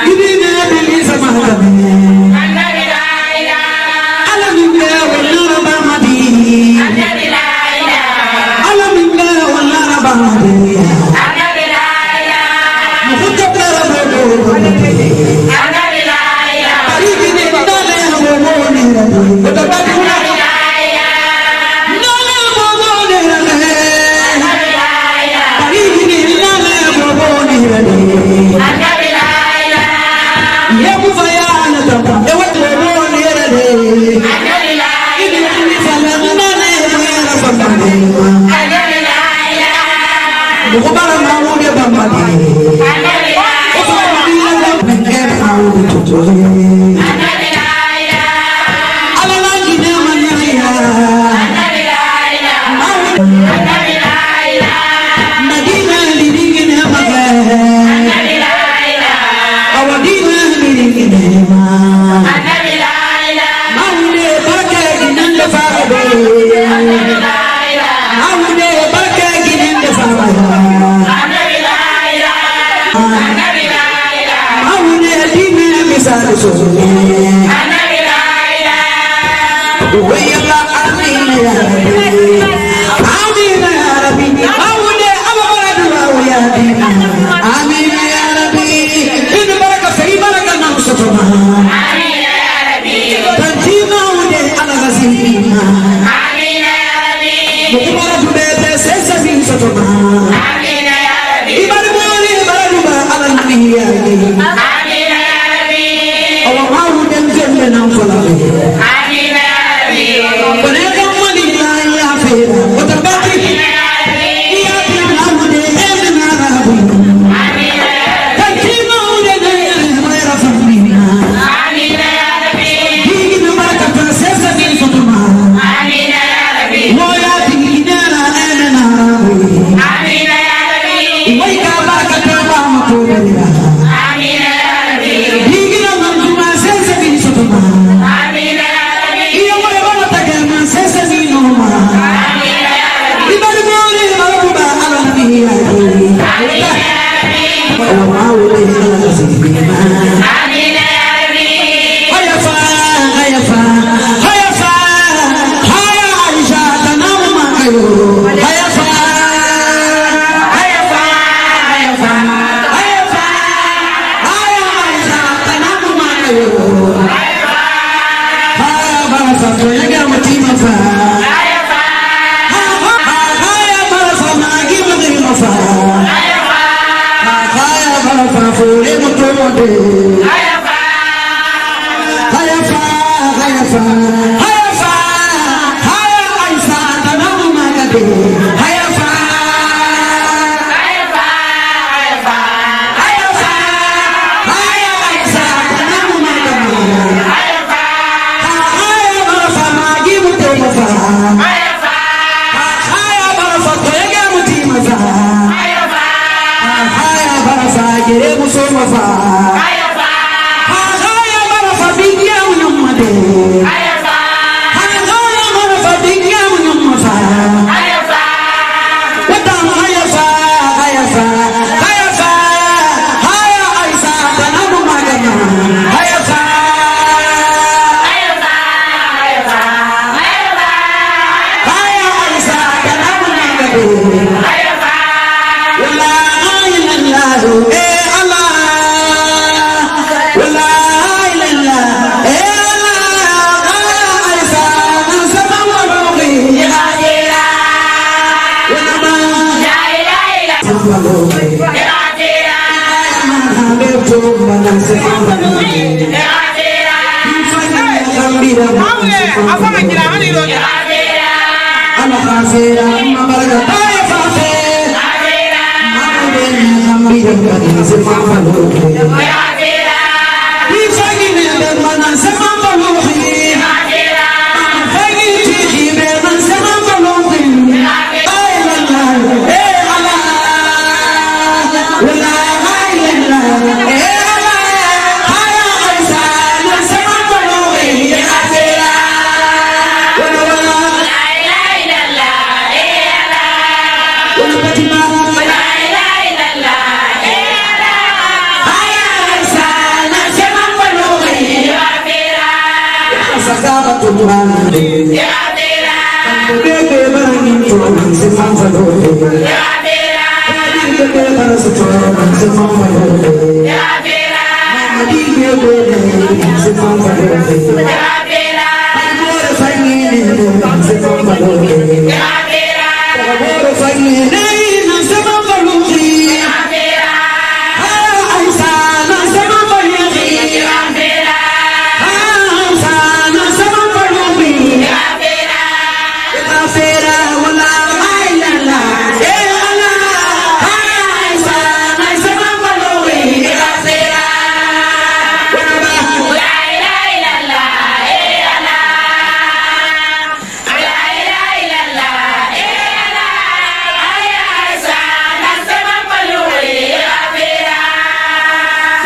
Give me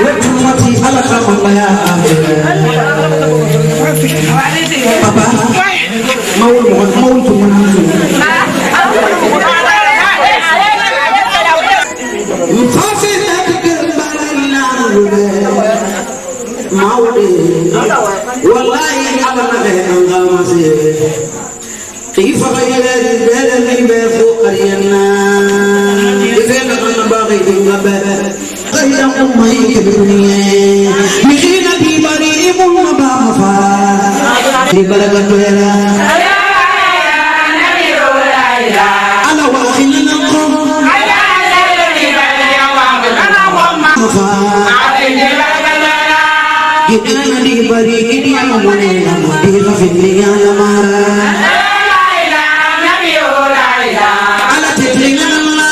وتمتي على خمر يا بابا مول والله أنا كيف غير البلد بفوق رينا إذا أنا باغي بالغباء غير أمي كبرني مخينا في بريء النبا مفا في بركة ولا أنا واخلنا نقوم مفا جئنا لي بريء يا مولانا مدير في الدنيا يا مارا على تدرينا Allah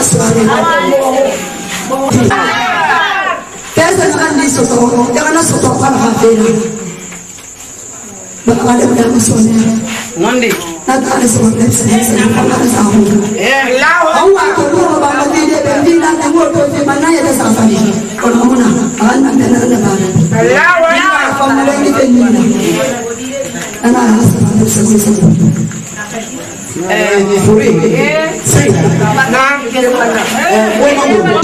maswali. Pesa naman di soto, jangan na soto ka nakapira. Baka kada mo na maswali. Ngondi. Nagkala sa mga sa pagkakala sa ako. Ang wato mo ba magdide hindi natin mo to si manaya sa safari. Kung mo na, ang nagdala na ba? Pamulay ni Penina. Ana sa mga sa Furi. Say.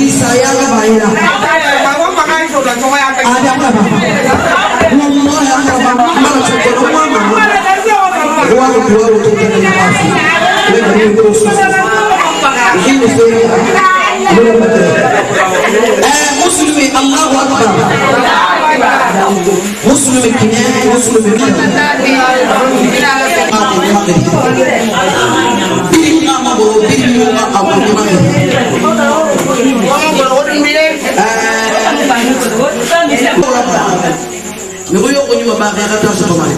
Saya ka ba ina? Ada apa ba? Mo ya ka ba? Mo sa ko mo ma. Wa to ka na pa. Le ko ko so. Ini Muslimi Allahu Akbar. Muslimi kine, Muslimi kine. Nuyo ko ni mabaki ka sa kumari.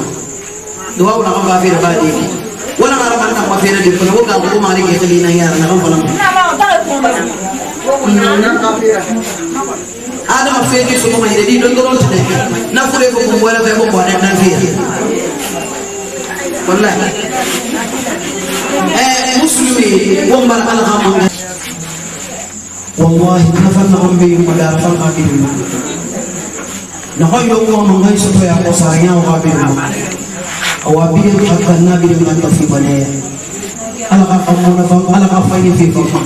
Duwa ko na kang kafir badi. Wala nga raman kang kafir din ko. Huwag ako kumari kay kalina yar na kang palang. Ada kafir di semua ini di don don tene. Na fure ko ko wala fe mo ko na kafir. Wallahi. Muslimi wong bar ala xam. Wallahi nafal na am bi madar fal kafir. Nakoyo ko mangay sa toya ko sa nya ko kafir. Awabil hakan nabi dengan tafibane. Ala ka kamuna fam ala ka fayi fi fam.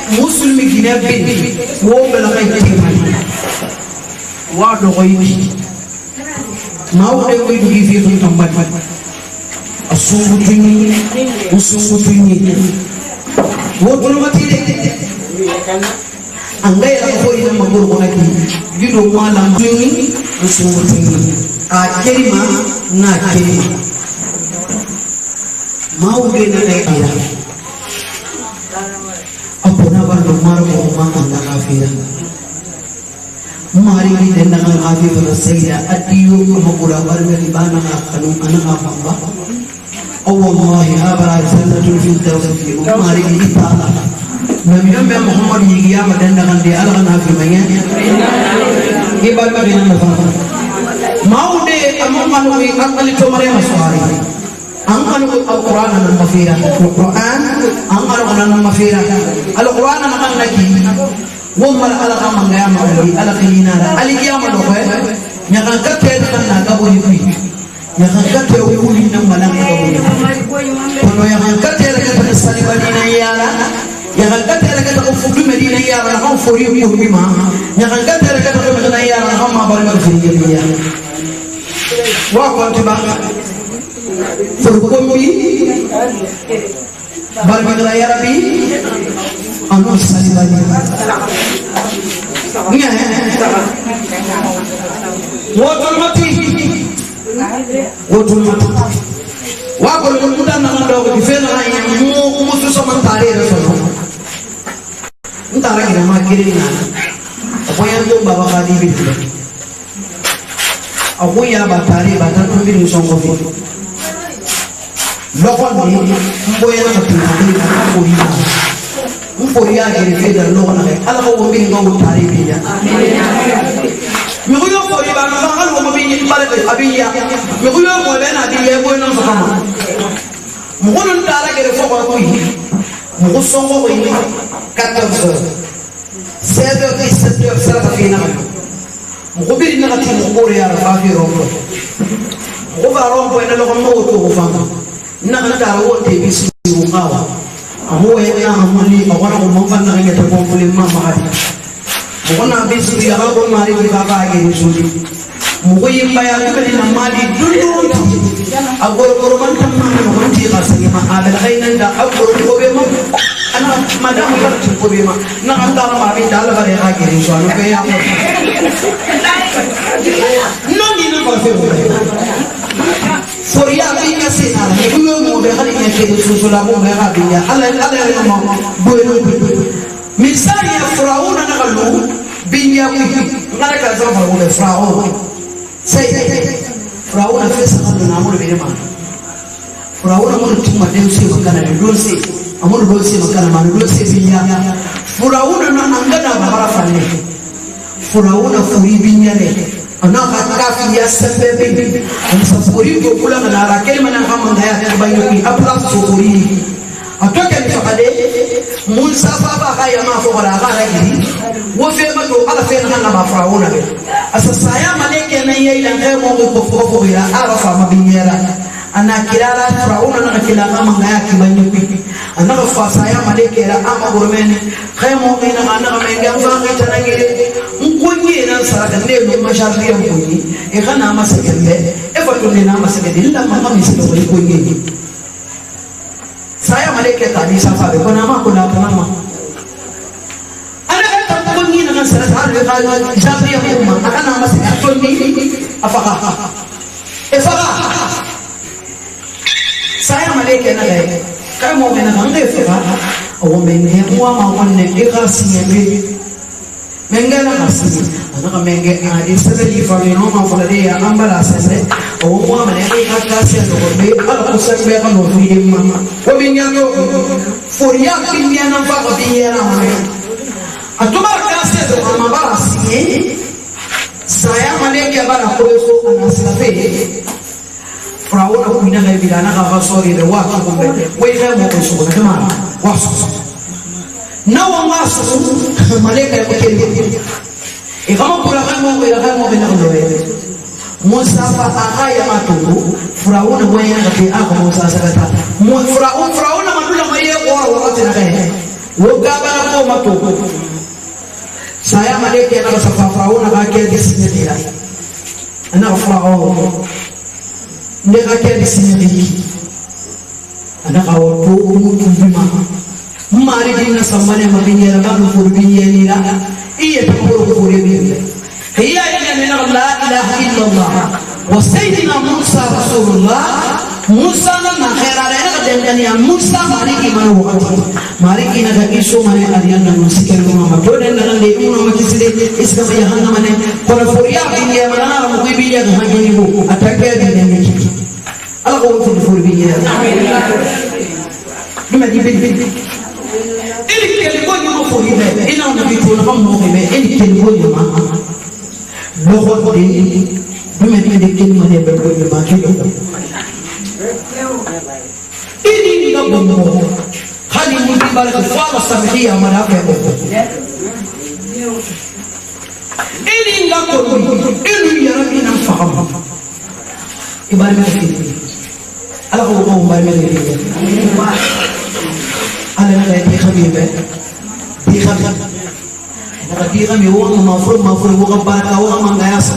Muslimi gine bin wo bela kay timani wa do koy ni maw de koy dugi fi ko tambat asungu tuni wo do mati de angai la ko ina magor ko naki gido mala tuni asungu tuni a kelima na kelima maw de na kay ira apuna bar dumar ko ma anda kafira mari ni den dengan kafir sayya adiyo makula bar me libana kanu ana afamba wallahi abara sanatun fi tawfiq mari ni taala nabi Muhammad yi ya madan dengan dia alana fi manya ibada dengan nafa maude amman wi akali to mare maswari angkanu al-Quran nan mafira al-Quran angkanu nan mafira al-Quran nan kan lagi womal ala kamanga ma ala kinara ali kiyama do ko nya kan katte kan na ga boni fi nya kan katte o wuli nan malang ga boni kono ya kan katte la ka sali badina yala ya kan katte la ka fudu medina yala kan fori ko bima nya kan katte la ka medina yala kan ma bari ma fi ya wa ko tiba Furqumbi Barbara ya Rabbi anu salibani nggak wotul mati wa ko muda na ndo ko fena ya mu su so man tare da so ntara ina ma kiri na ko ya ndo baba kadi bi ako ya ba tare ba tan ko bi so ko fi lokon ni mboye na tuni ko ni mpori ya gere feda lokon na ala ko bi ngo tare bi ya mi ko yo ko ba ma kan ko bi ni bare abiya mi ko yo ko be na di ye ko no so kama mo ko non tara gere fo ko yi mo ko songo ko yi 14 7 17 sara fi na mo ko bi na ti mo ko ya ra fi ro ko ba ro ko na lokon mo to ko fa na da wote bisu ngawa amoe na amali awara ko mafan na ngeta ko muli mama hadi ko na bisu ya ko mari ki baba ge sudi mo ko yimba ya ko ni mali dundu agor korban tan ma ko ti qasani ma ada khainan da agor ko be ma ana madam ko be ma na andara ma bi dal bare ha ge so no be ya no ni no ko fe Foria binya sena kuyo mo be khali nya ke susula mo be gabiya ala ma boyno misali ya farauna na kalu binya ku ngara ka za farauna sai farauna fesa kalu na mo be ma farauna mo tuma den sai magana da don sai amul dosi makana manu dosi binya furauna na angana babara fanne furauna furi binya ne ana kafi ya sabebe msafuri ko kula na rakeli mana kama ngaya bayo ki apla sufuri atoka ni fakade Musa baba kaya mafora gara gidi wo fe ma to ala fe na ba furauna asa saya maleke na yeye ngemo ko ko ya arafa mabinyera ana kirara furauna na kila kama ngaya kibanyo ki ana fa saya maleke ra ama gormene khaymo ina ana menga fa kitanangire nkunye na saraka ndio masharti ya kunyi e kana masakende e fa tunde na masakende illa mama misiko kunyi saya maleke tadi safa ko na ma ko na mama ana ta kunyi na saraka ha jabri ya umma kana masakende kunyi afaka e fa saya maleke na dai kai mo mena ngai fa o menge wa ma wonne e kasi yebe mengana kasi ana menge adi sabeli fa no ma fa de ya ambala sese o mo ma ne ka kasi no be ala ko sambe ka no fi ma ko minya no foria kinya na fa ko biya na ma atuma kasi do ma ba si saya maleke bara ko so ana safe Furauna kuina na bilana ka sori de wa ko be we ga mo ko so kama wa so na wa maso malaika ko ke e kama kula kama we ga mo be na ndo Musa fa akaya matu Furauna mwenye na ke ako Musa sakata Furauna madula maye ko wakati na kae wo ga ba ko matu saya malaika na safa Furauna ka ke disinetira ana Furauna ndeka kedi siniki anaka wapo umutuma mari dina samane mabinyera bado furbinyera iye takoro furbinyera hiya ina la ilaha illa allah wa sayyidina musa rasulullah musa na khairara ina dendani ya musa mariki mana wakati mariki na kaisho mane aliana musikero mama tone na nde uno makisile iskama ya hanga mane kwa furia binya mana mukibiya hangeni bu atake dendani ala ko fu fu binya dum di bi ili kele ko ñu ko hibe ina na bi to na mo hibe ili kele ko ñu ma lo ko de dum di kele ma de be ko ñu ma ki ili na bo khali mu di baraka fa samhiya mala fa ko ili na ko ili ya rabbi na faham ibarat ala ko ko mbay me ni ala na di khabibe di khab na di kham yo ma furu wo ko baraka wo ma ngaya so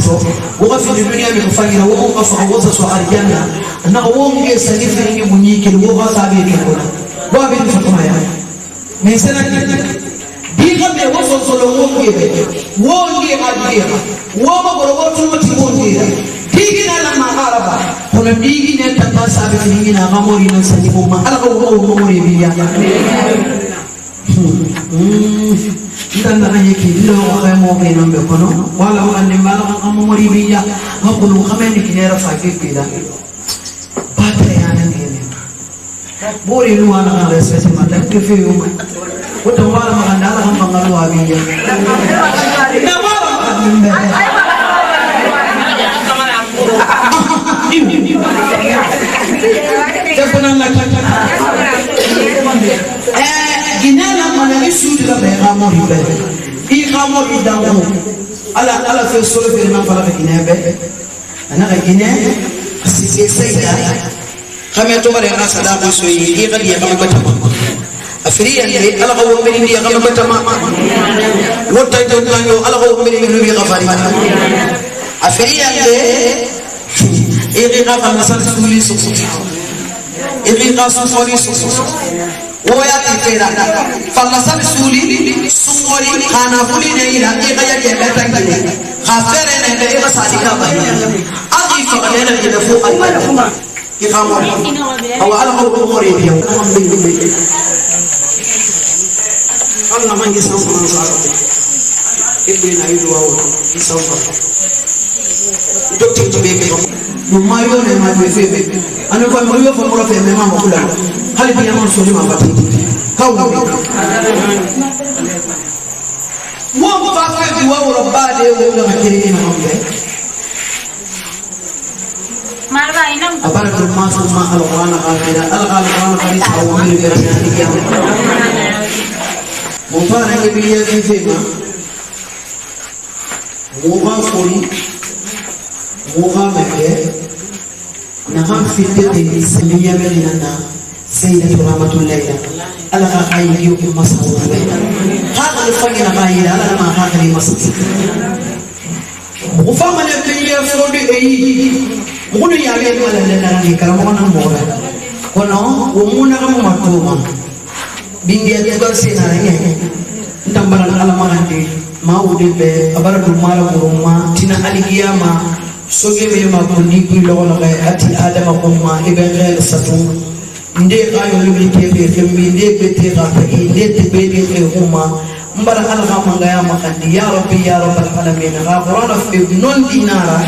wo ko fi dunia mi ko fangira wo ko fa wo so arjana na wo ngi salifi ni munyi ke wo ko sabe ke ko wa bi fa kuma ya me sana di kham wo so wo ngi adiya wo ma ko wo tu ti wo ngi digina la maharaba kono digina tamba sabe digina gamori nan sani umma ala ko gamori biya ndan na yake ndo ko mo be non be kono wala ande mala ko gamori biya ngakulu khameni kinera fakir bila batre yana ngene bori lu ana ala sese mata ke fe umma wata wala magandala hamba ngalu abiya na wala ginala mana isu la be amori be I amori dawo ala fe solo fe na fala be ginebe ana ga gine asike sayda kame to bare na sada ko so yi ga diya kame bata afiriya ne ala ko be ni kame bata ma wota to tanyo ala ko be ni bi gafari afiriya ne إغيغا فمسان سولي سوسو إغيغا سوسولي سوسو وياتي فيرا فمسان سولي سوسولي خانا فولي نيرا إغيغا يبتا كده خافر نيرا إغا ساليكا بايا أغي فغنينا يدفو أيضا إغا موري أو على قول موري بيو أنا من يسوس من صارت إبنا يدوه يسوس docteur to be ko mayo ne ma be fe anu ko mayo fo mo fe me ma mo kula hal bi amon so ma fati hawo wo ba ka di wa rabbade wo ga kire na ambe marga inam abarakul masuma al-qur'an al-qur'an al-qur'an hadis wa min al-qiyam mufara ke biya ke fema muga fori muga meke na ham fitte de simiya melina sayyidatu rahmatullahi ala khayri yu masawu hada al-fajr khayra ala ma khayri masawu mufama ne biya fori munu ya be mala na ni karamo na mora kono wo muna ko matuma binge ya gar sina ne ndambara ala magande ma wudi be abara du mala muruma tina alikiyama soge be ma kundi ku lo no ati adama ko ma ibe ghel satu nde ayo libi tebe fembi nde be te ga ta nde te be be te huma mbara ala ga manga ya makandi ya rabbal alamin ga qur'ana fi non dinara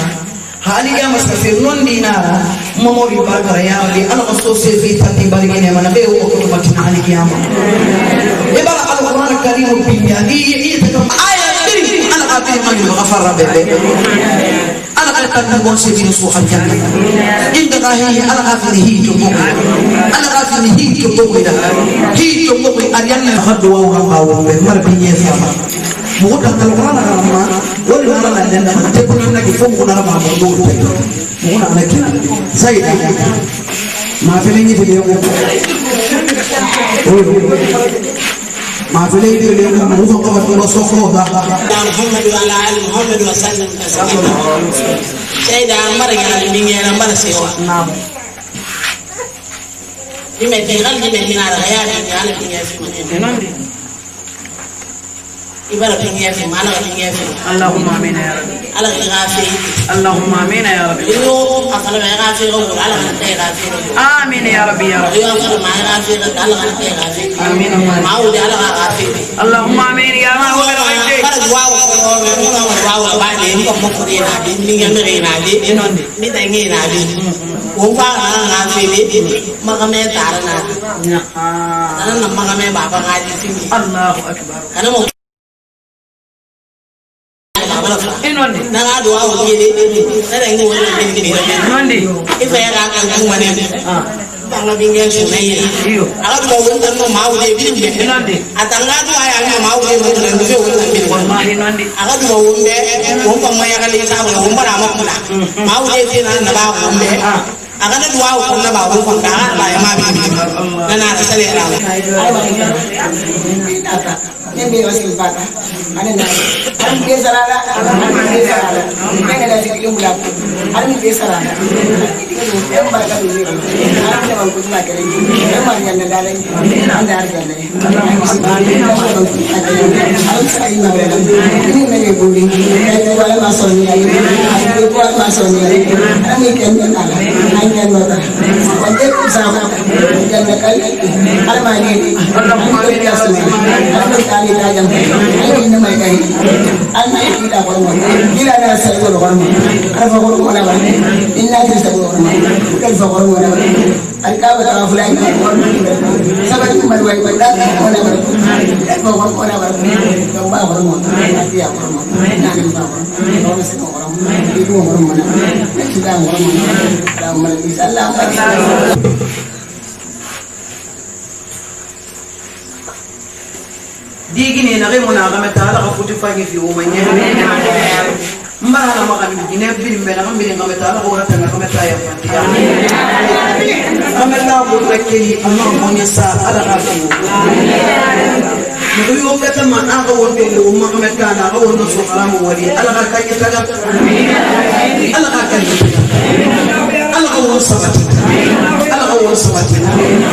hali ya masafir non dinara mamori bakara ya rabbi ala qasose fi tati barigine mana be o ko matina hali kiyama e bara al-qur'an al-karim biya yi ta aya diri ala qabil man ghafar rabbi ala qatan gon se fi su al-janna inda gahi ala qafilihi to mo ala qafilihi to mo ida hi to mo ariyanna khadu wa hawa be marbiye sama muda al-qur'an al-ma wala ala janna tebuna na kifungu na ma mundu muda na kina zaida ma fele ni bile ko ma fele ni bile ko mu ko ko so ko da Muhammad wa ala ali Muhammad wa sallam sayda marga ni ngena mara sewa naam dime te gal dime mina la ya ni ala pinga fi enandi ibara pinga fi mana pinga fi Allahumma amin ya rabbi ala gafi Allahumma amin ya rabbi yo afala ma gafi ko ala te gafi amin ya rabbi ya rabbi yo afala ma gafi ala te gafi amin maudi ala gafi Allahumma amin ya ma huwa al-ghayb para wow ba de ko mo ko de na de ni ngam re na de enonde ni ta ngi na de wo fa na fi de magame tar na ana magame baba ga de fi Allahu akbar ana mo enonde na ga do wa de na da ngi wona de de enonde ifa ya ga kan kan mane banga binge su na yi iyo ala do wona no ma wo de bi de enonde atanga do aya no ma wo de no de de wona bi wallahi enonde aga do wonde won pa ma ya ga le sa wo mbara ma kula ma wo de fi na ba wonde aga na duwa ko na ba wo ko ga ba ya ma bi na na sale ra Nembe wasil bata ana na an ke sarala ne da cikin mula an ke sarala en barka da zai an da ban kuma kare en ma yan da dare an da arja ne an sai ma bela ni ne buri ai ko ala masoni ai ko ala masoni ai an ni ken na ala an yan nota wanda ku sa ma dan da kai ala ma ne Allahumma amin ya rabbi tajam ay ni may kay an ay kita ko mo ila na sa ko ko mo ara fa ko na ba inna ti sa ko mo kal fa ko mo na al ka ba ta fulay ko sabat ko way way da ko na ba fa ko na ba do ba ko mo ati ya ko mo na ni ba ko na sa ko mo di ko mo na ci da mo da mo ni sallallahu alaihi wasallam digine na remo na gameta ala ka futi fage fi o manye mbara na makani gine bi mbena ngambire gameta ala ko rata na gameta ya fatiya gameta ko takeli amma monya sa ala ka fi Nuri o kata ma aga wonde o ma gameta na aga wonno so kalamu wali ala ka kanye taga ala ka kanye ala ka won sabati ala ka won sabati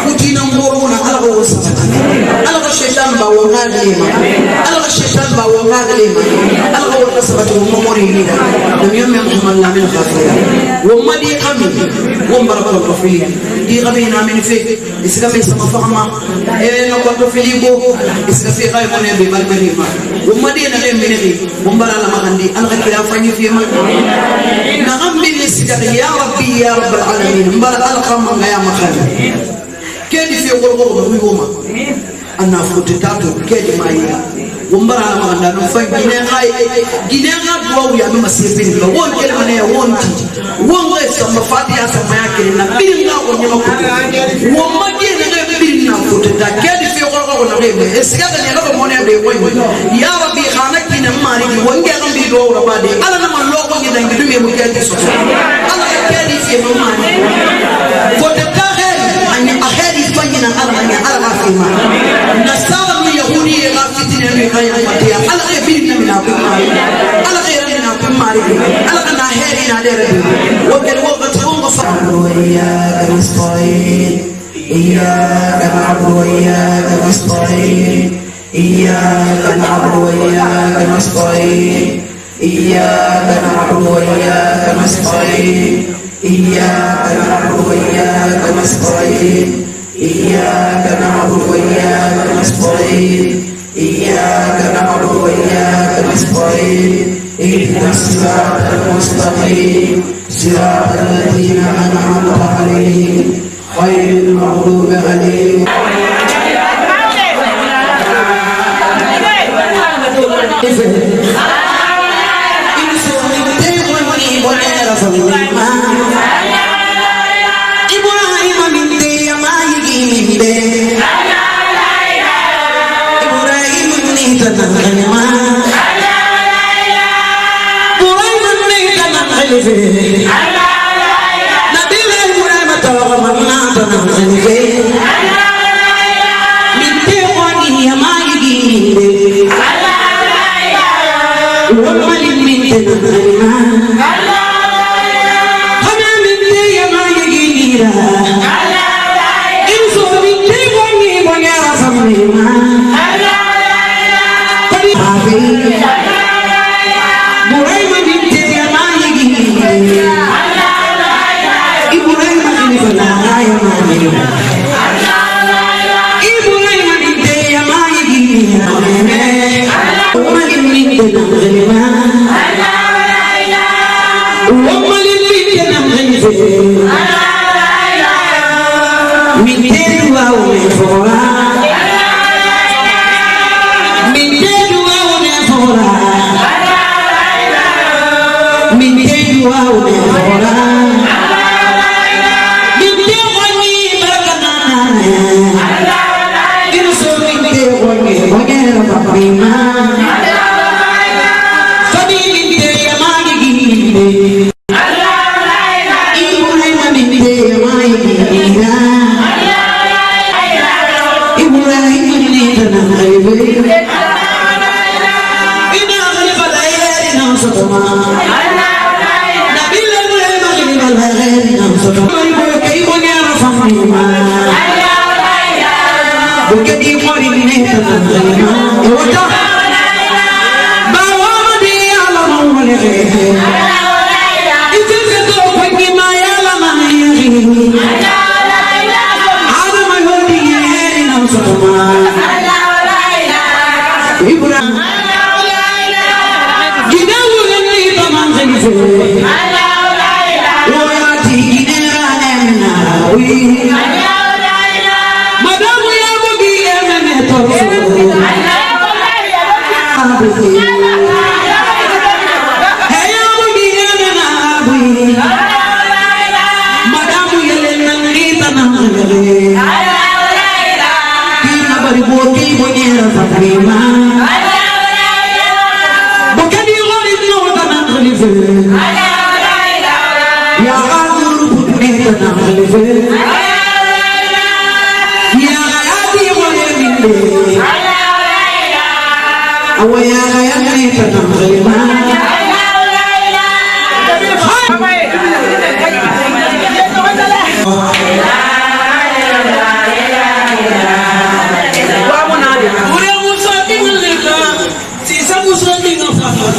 kutina mboro na ala ka won sabati ala ka shaitan ba won hadima ala ka shaitan ba won hadima ala ka won sabati won momori ni da dum yom Muhammad la min khafira won madi ami won baraka ko fili di gabe na min fi isga be sama fama e no ko to fili go isga fi kay mo ne be barbari ma won madi na be min fi won barala ma andi ala ka kila fani fi ma na gambi ni sida ya rabbi ya rabbal alamin mbara alqam ya makhana kedi fi ko wi woma anna futi tato kedi mai wombara ma da no fa gine ga duwa ya ma sefin ba won kele mane ya won ti won ga sama fatiha sama ya kele na bin ga ko nyama ko won ma di na bin na futi da kedi fi ko na be eska da ne ga mo ne be won ya rabbi khanaki na mari won ga bi do ra ba de ala na man lo ko ni da ngi me mo kedi so ala kedi fi mo mani futi ta ani ahadi fanyina ala ni ala afima nasara mi yahudi ga fitina mi kaya matia ala ke bin na ko ala ke na ko mari ala na heri na dere wa kel waqt hum fa ya nasta'in iyyaka na'budu wa iyyaka nasta'in iyyaka na'budu wa iyyaka nasta'in iyyaka na'budu wa iyyaka nasta'in إياك نعبد وإياك نستعين إياك نعبد وإياك نستعين إياك نعبد وإياك نستعين اهدنا الصراط المستقيم صراط الذين أنعمت عليهم غير المغضوب عليهم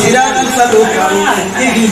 Siraku sadokan di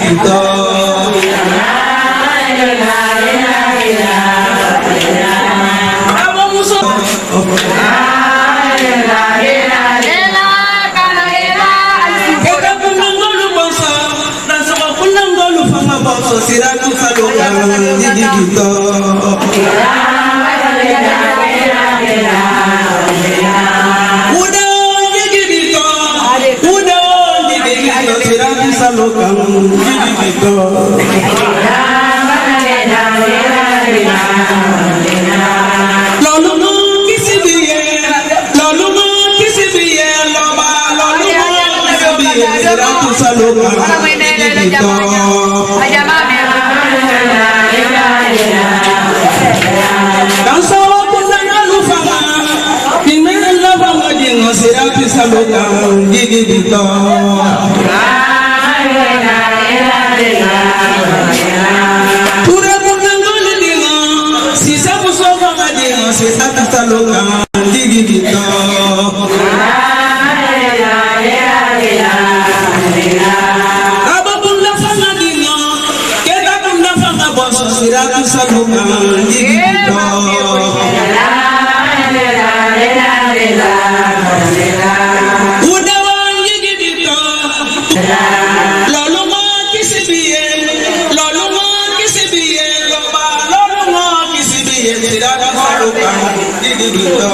siratu saloka digito dan sawa kunanga lufanga kimena lafanga dingo siratu saloka digito tura kunanga dingo sisa musofa dingo siratu saloka digito siratu saloka digito udawan digito lolungo kisibiye loba lolungo kisibiye siratu saloka digito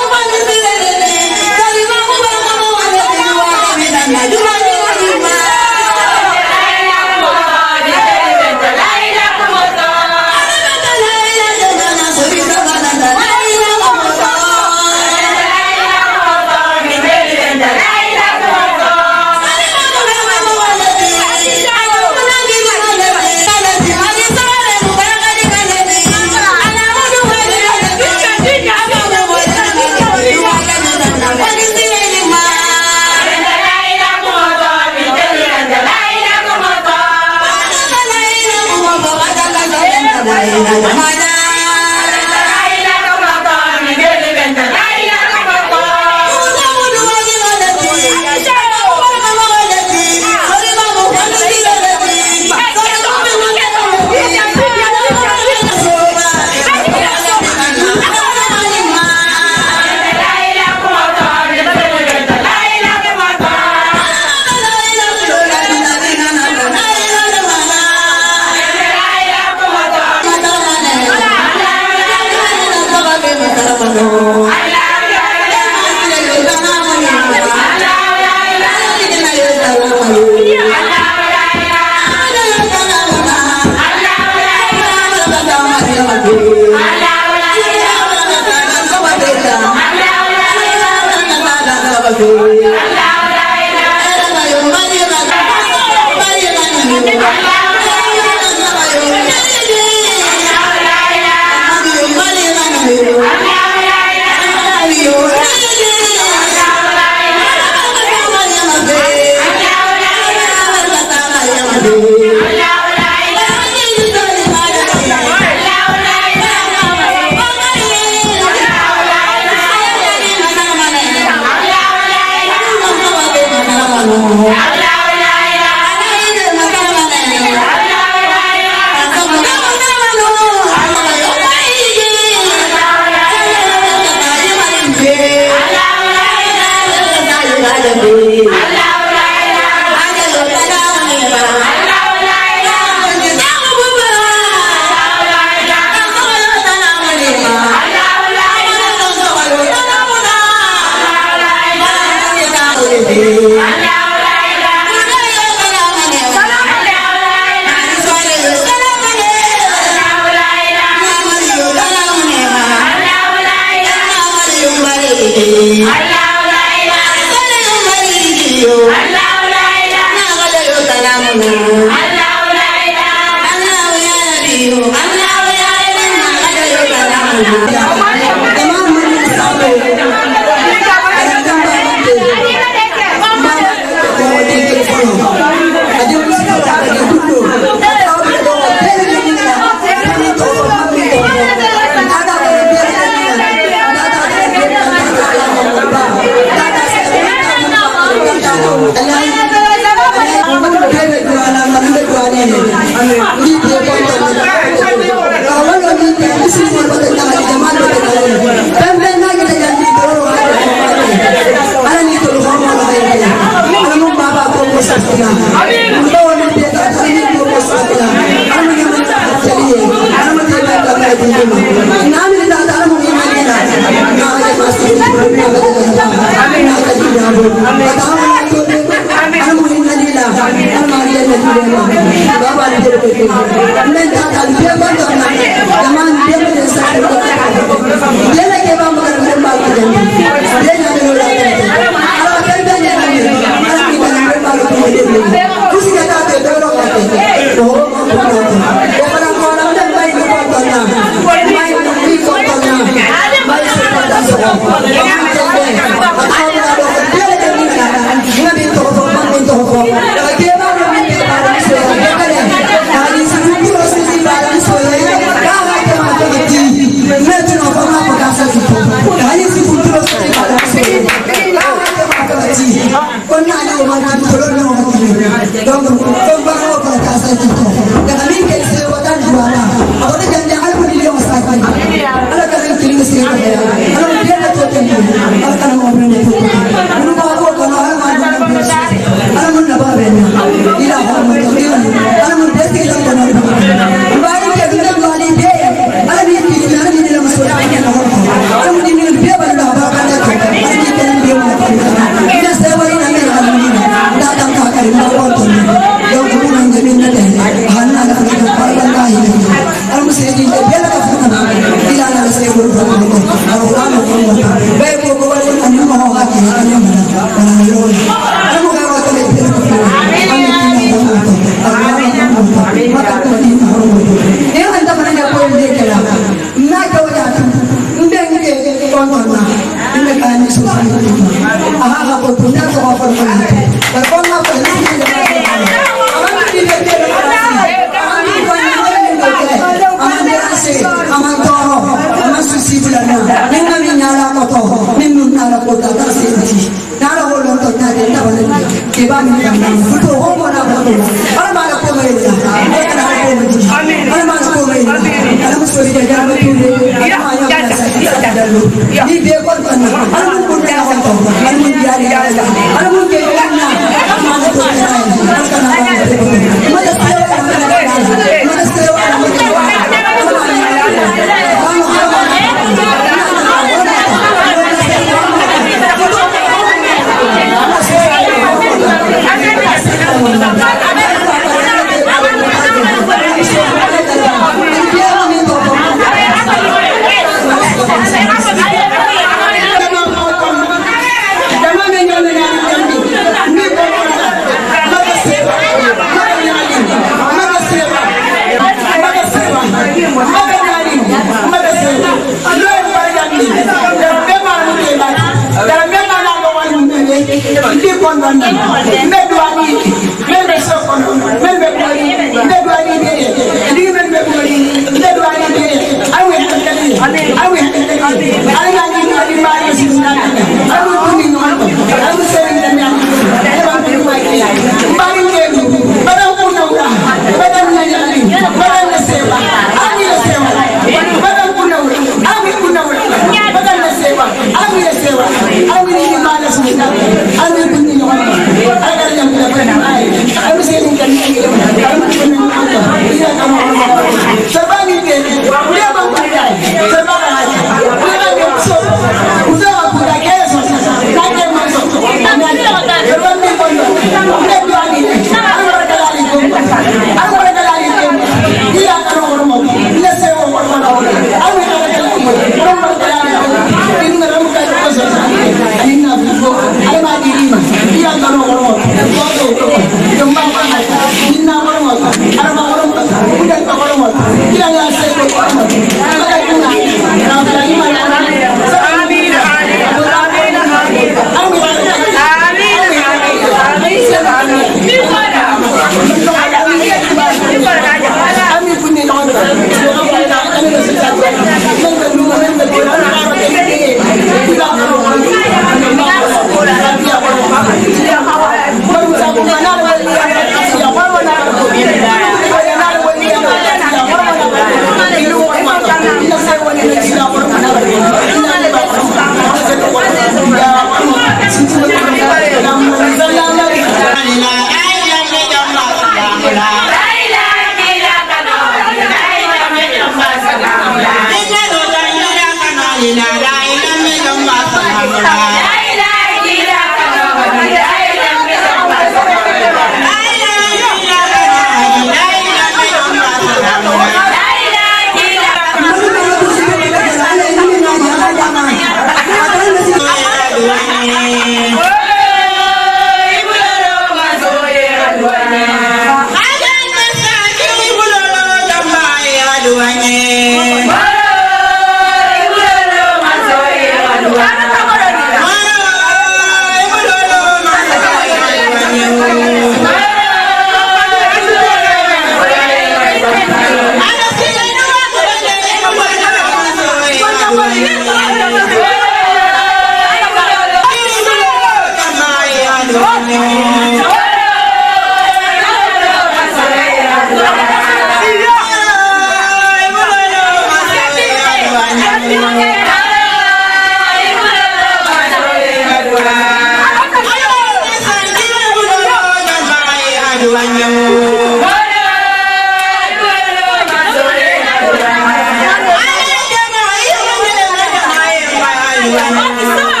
Stop!